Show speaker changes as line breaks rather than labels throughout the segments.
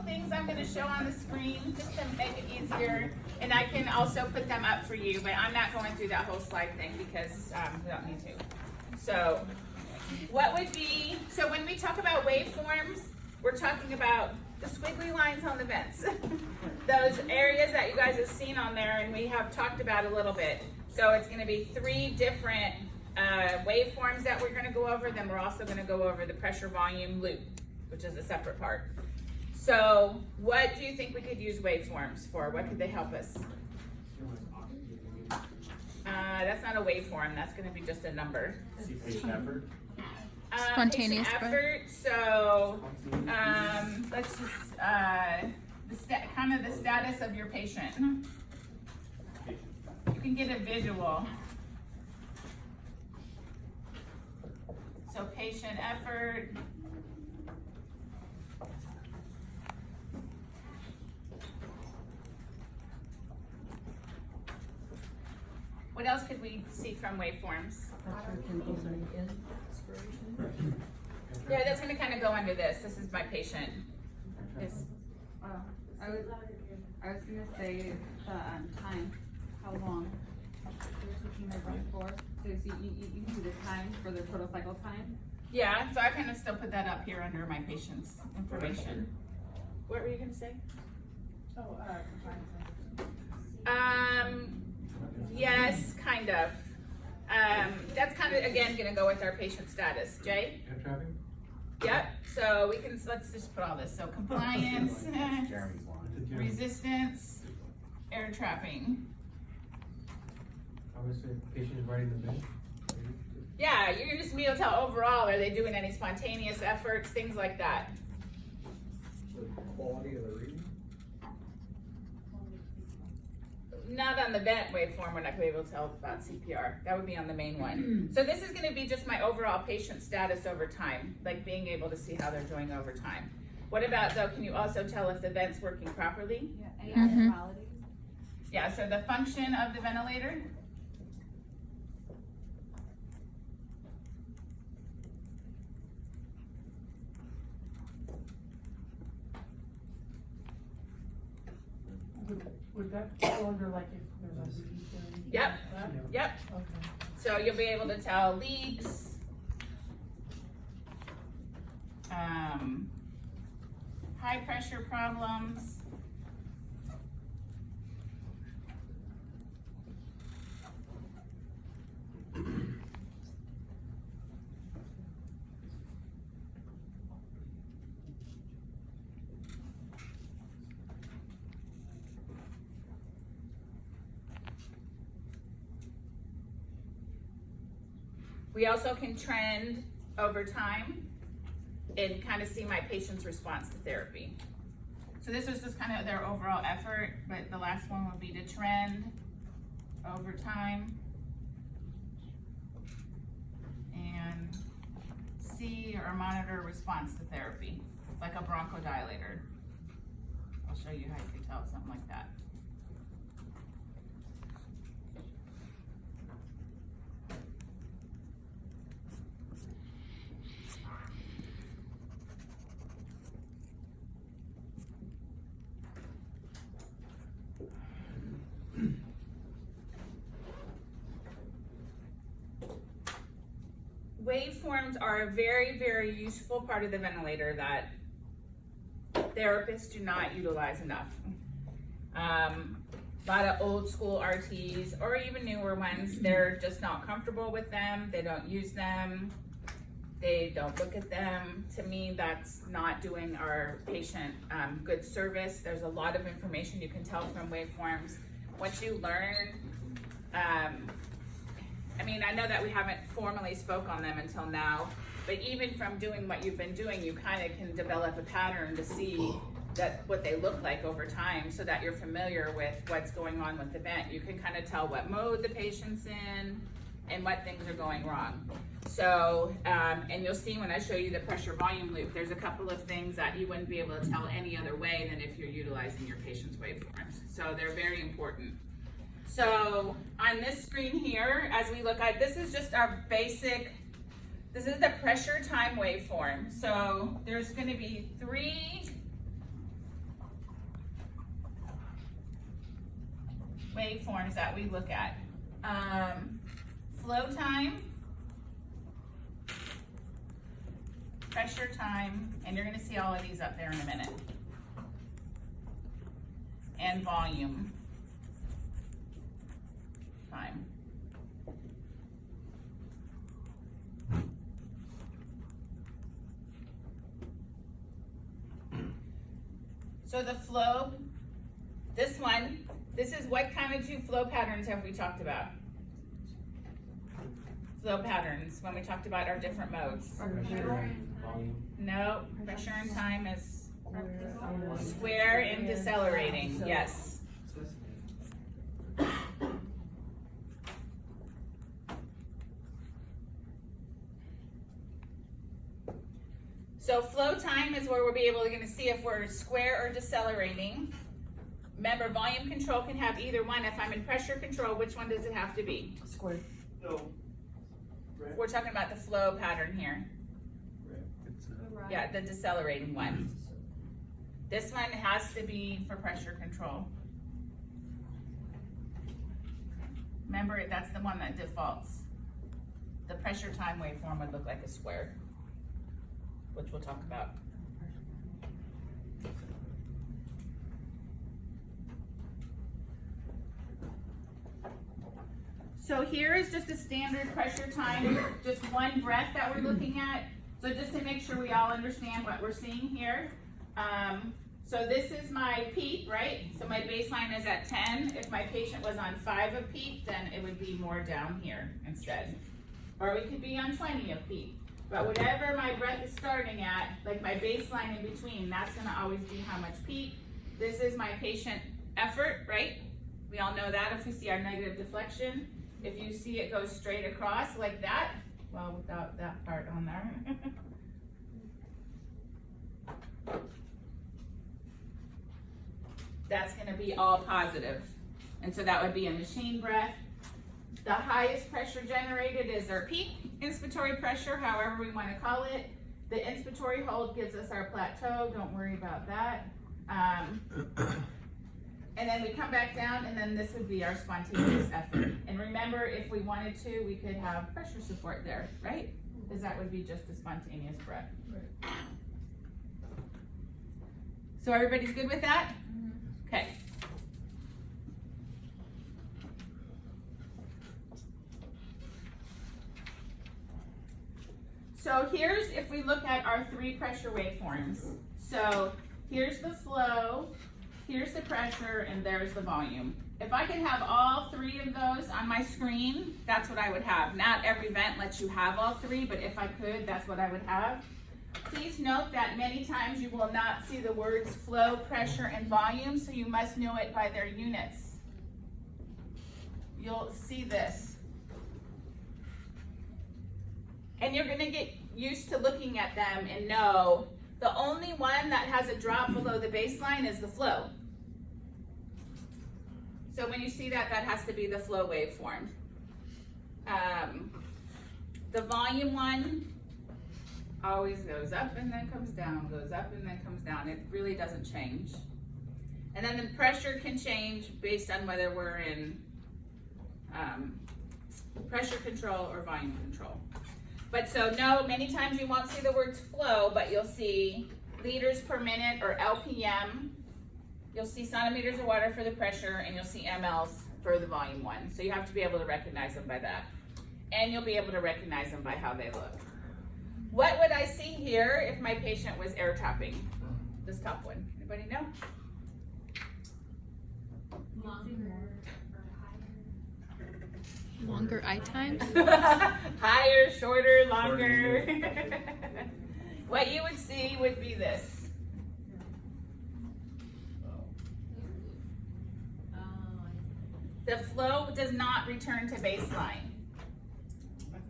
things I'm going to show on the screen just to make it easier, and I can also put them up for you, but I'm not going through that whole slide thing because we don't need to. So what would be, so when we talk about waveforms, we're talking about the squiggly lines on the vents. Those areas that you guys have seen on there and we have talked about a little bit. So it's going to be 3 different waveforms that we're going to go over. Then we're also going to go over the pressure volume loop, which is a separate part. So what do you think we could use waveforms for? What could they help us? That's not a waveform. That's going to be just a number.
Patient effort.
Spontaneous
patient effort. So let's just kind of the status of your patient. You can get a visual. So patient effort. What else could we see from waveforms? Yeah, that's going to kind of go under this. This is my patient.
I was going to say the time, how long they're taking their breath for. So you can do the time for their total cycle time.
Yeah, so I kind of still put that up here under my patient's information. What were you going to say?
Oh,
Yes, kind of. That's kind of, again, going to go with our patient status. Jay?
Air traffic?
Yep, so we can, let's just put all this. So compliance,
Jeremy's line.
resistance, air trapping.
I would say patients riding the bench.
Yeah, you're going to just be able to tell overall, are they doing any spontaneous efforts, things like that.
The quality of the reading.
Not on the vent waveform, we're not going to be able to tell about CPR. That would be on the main one. So this is going to be just my overall patient status over time, like being able to see how they're doing over time. What about though, can you also tell if the vent's working properly?
yeah, any abnormalities?
Yeah, so the function of the ventilator.
Would that fall under like if there's a leak or anything?
Yep.
like that?
Yep.
Okay.
So you'll be able to tell leaks, high pressure problems, we also can trend over time and kind of see my patient's response to therapy. So this was just kind of their overall effort, but the last one would be to trend over time and see or monitor response to therapy, like a bronchodilator. I'll show you how you can tell something like that. Waveforms are a very, very useful part of the ventilator that therapists do not utilize enough. A lot of old school RTs or even newer ones, they're just not comfortable with them. They don't use them. They don't look at them. To me, that's not doing our patient good service. There's a lot of information you can tell from waveforms. Once you learn, I mean, I know that we haven't formally spoke on them until now, but even from doing what you've been doing, you kind of can develop a pattern to see that what they look like over time so that you're familiar with what's going on with the vent. You can kind of tell what mode the patient's in and what things are going wrong. So, and you'll see when I show you the pressure volume loop, there's a couple of things that you wouldn't be able to tell any other way than if you're utilizing your patient's waveforms. So they're very important. So on this screen here, as we look at, this is just our basic, this is the pressure time waveform. So there's going to be 3 waveforms that we look at. Flow time, pressure time, and you're gonna see all of these up there in a minute. And volume time. So the flow, this is what kind of two flow patterns have we talked about? Flow patterns, when we talked about our different modes.
Pressure and volume.
No, pressure and time is square and decelerating, yes. So flow time is where we'll be able to see if we're square or decelerating. Remember, volume control can have either one. If I'm in pressure control, which one does it have to be?
Square.
No.
We're talking about the flow pattern here. Yeah, the decelerating one. This one has to be for pressure control. Remember, that's the one that defaults. The pressure time waveform would look like a square, which we'll talk about. So here is just a standard pressure time, just one breath that we're looking at. So just to make sure we all understand what we're seeing here. So this is my PEEP, right? So my baseline is at 10. If my patient was on 5 of PEEP, then it would be more down here instead. Or we could be on 20 of PEEP. But whatever my breath is starting at, like my baseline in between, that's gonna always be how much PEEP. This is my patient effort, right? We all know that if we see our negative deflection. If you see it go straight across like that, well, without that part on there. That's gonna be all positive. And so that would be a machine breath. The highest pressure generated is our peak inspiratory pressure, however we wanna call it. The inspiratory hold gives us our plateau, don't worry about that. And then we come back down, and then this would be our spontaneous effort. And remember, if we wanted to, we could have pressure support there, right? Because that would be just a spontaneous breath. Right. So everybody's good with that? Okay. So here's, if we look at our 3 pressure waveforms. So here's the flow, here's the pressure, and there's the volume. If I could have all 3 of those on my screen, that's what I would have. Not every vent lets you have all 3, but if I could, that's what I would have. Please note that many times you will not see the words flow, pressure, and volume, so you must know it by their units. You'll see this. And you're gonna get used to looking at them and know the only one that has a drop below the baseline is the flow. So when you see that, that has to be the flow waveform. The volume one always goes up and then comes down, goes up and then comes down. It really doesn't change. And then the pressure can change based on whether we're in pressure control or volume control. But so no, many times you won't see the words flow, but you'll see liters per minute or LPM. You'll see centimeters of water for the pressure, and you'll see mLs for the volume one. So you have to be able to recognize them by that. And you'll be able to recognize them by how they look. What would I see here if my patient was air trapping? This top one, anybody know?
Longer eye time?
Higher, shorter, longer. What you would see would be this. The flow does not return to baseline.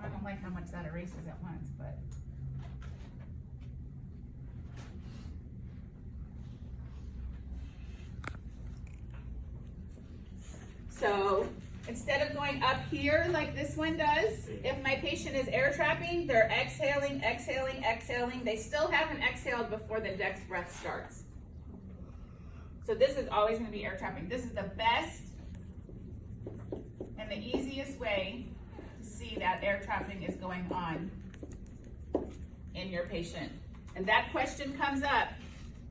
I don't like how much that erases at once, but. So instead of going up here like this one does, if my patient is air trapping, they're exhaling, exhaling, exhaling. They still haven't exhaled before the next breath starts. So this is always going to be air trapping. This is the best And the easiest way to see that air trapping is going on in your patient. And that question comes up.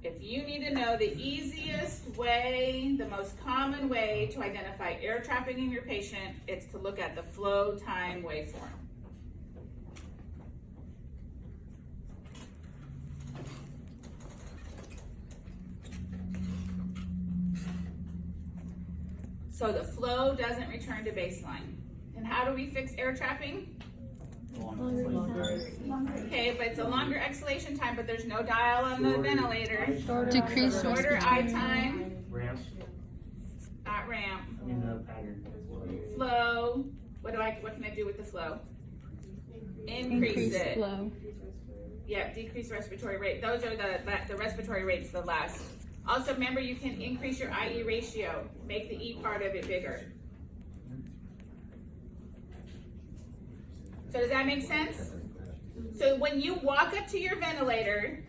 If you need to know the easiest way, the most common way to identify air trapping in your patient, it's to look at the flow time waveform. So the flow doesn't return to baseline. And how do we fix air trapping? Okay, but it's a longer exhalation time, but there's no dial on the ventilator.
Decrease
Shorter eye
respiratory
time,
Ramp.
not ramp.
In the pattern.
Flow, what can I do with the flow? Increase
increase
it.
flow.
Yeah, decrease respiratory rate. Those are the respiratory rates, the last. Also, remember, you can increase your IE ratio, make the E part of it bigger. So does that make sense? So when you walk up to your ventilator,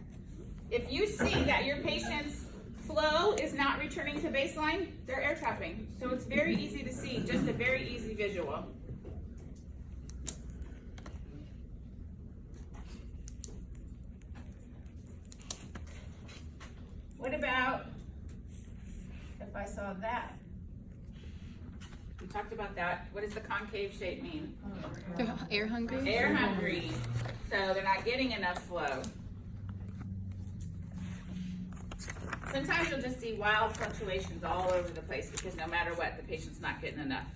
if you see that your patient's flow is not returning to baseline, they're air trapping. So it's very easy to see, just a very easy visual. What about if I saw that? We talked about that. What does the concave shape mean?
They're air hungry.
Air hungry. So they're not getting enough flow. Sometimes you'll just see wild fluctuations all over the place because no matter what, the patient's not getting enough.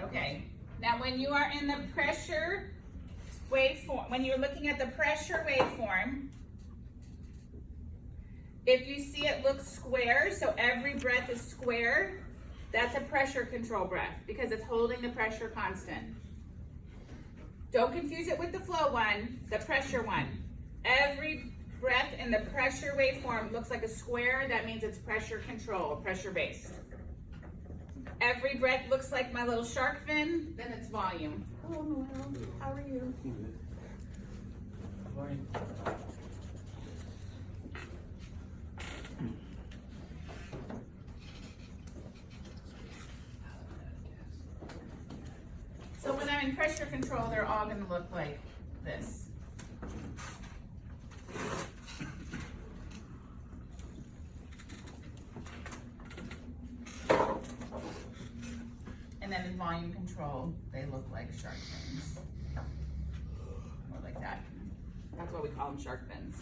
Okay, now when you are in the pressure waveform, when you're looking at the pressure waveform, if you see it looks square, so every breath is square, that's a pressure control breath because it's holding the pressure constant. Don't confuse it with the flow one, the pressure one. Every breath in the pressure waveform looks like a square, that means it's pressure control, pressure based. Every breath looks like my little shark fin, then it's volume.
Hello, Noel. How are you?
So when I'm in pressure control, they're all gonna look like this. And then in volume control, they look like shark fins. More like that. That's why we call them shark fins.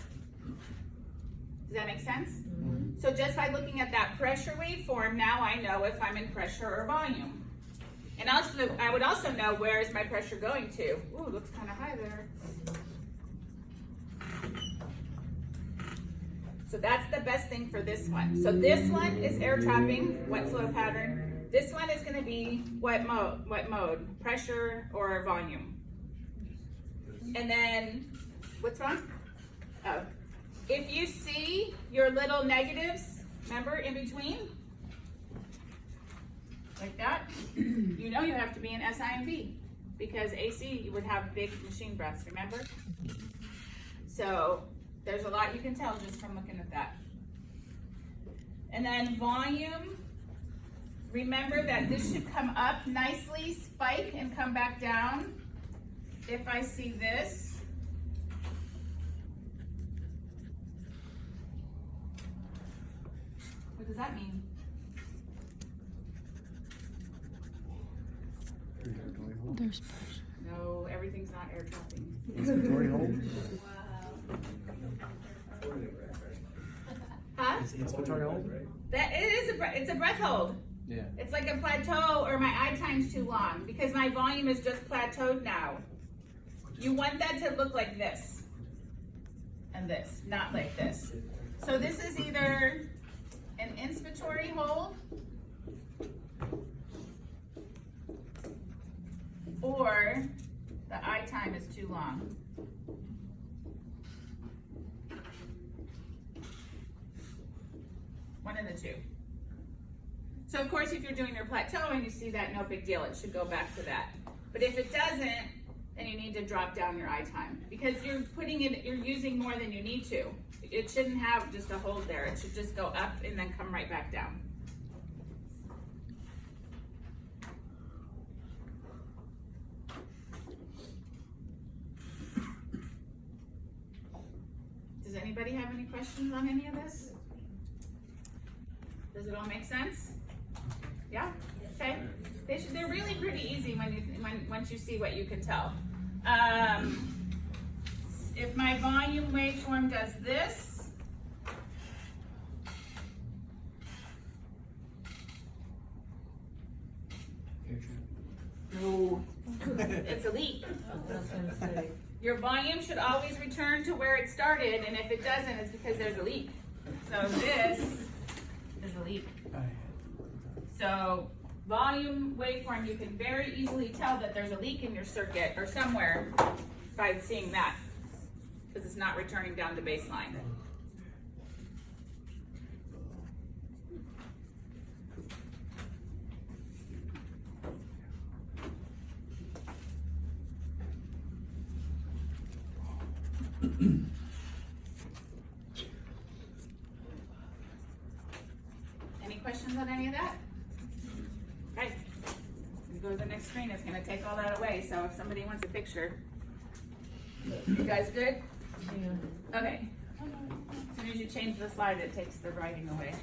Does that make sense? Mm-hmm. So just by looking at that pressure waveform, now I know if I'm in pressure or volume. And also, I would also know where is my pressure going to. Ooh, it looks kind of high there. So that's the best thing for this one. So this one is air trapping, wet flow pattern. This one is going to be what mode, pressure or volume. And then, what's wrong? Oh, if you see your little negatives, remember in between, like that, you know you have to be in SIMV because AC you would have big machine breaths, remember? So there's a lot you can tell just from looking at that. And then volume. Remember that this should come up nicely, spike, and come back down. If I see this, what does that mean?
There's pressure.
No, everything's not air trapping.
Inspiratory hold?
Huh?
It's inspiratory hold?
That it is it's a breath hold.
Yeah.
It's like a plateau, or my eye time's too long, because my volume is just plateaued now. You want that to look like this. And this, not like this. So this is either an inspiratory hold, or the eye time is too long. One of the two. So of course, if you're doing your plateau and you see that, no big deal, it should go back to that. But if it doesn't, then you need to drop down your eye time, because you're using more than you need to. It shouldn't have just a hold there. It should just go up and then come right back down. Does anybody have any questions on any of this? Does it all make sense? Yeah? Okay. They're really pretty easy once you see what you can tell. If my volume waveform does this, no, it's a leak. Your volume should always return to where it started, and if it doesn't, it's because there's a leak. So this is a leak. So volume waveform, you can very easily tell that there's a leak in your circuit or somewhere by seeing that, because it's not returning down to baseline. Any questions on any of that? Okay, we go to the next screen. It's going to take all that away. So if somebody wants a picture, you guys good? Yeah. Okay. As soon as you change the slide, it takes the writing away.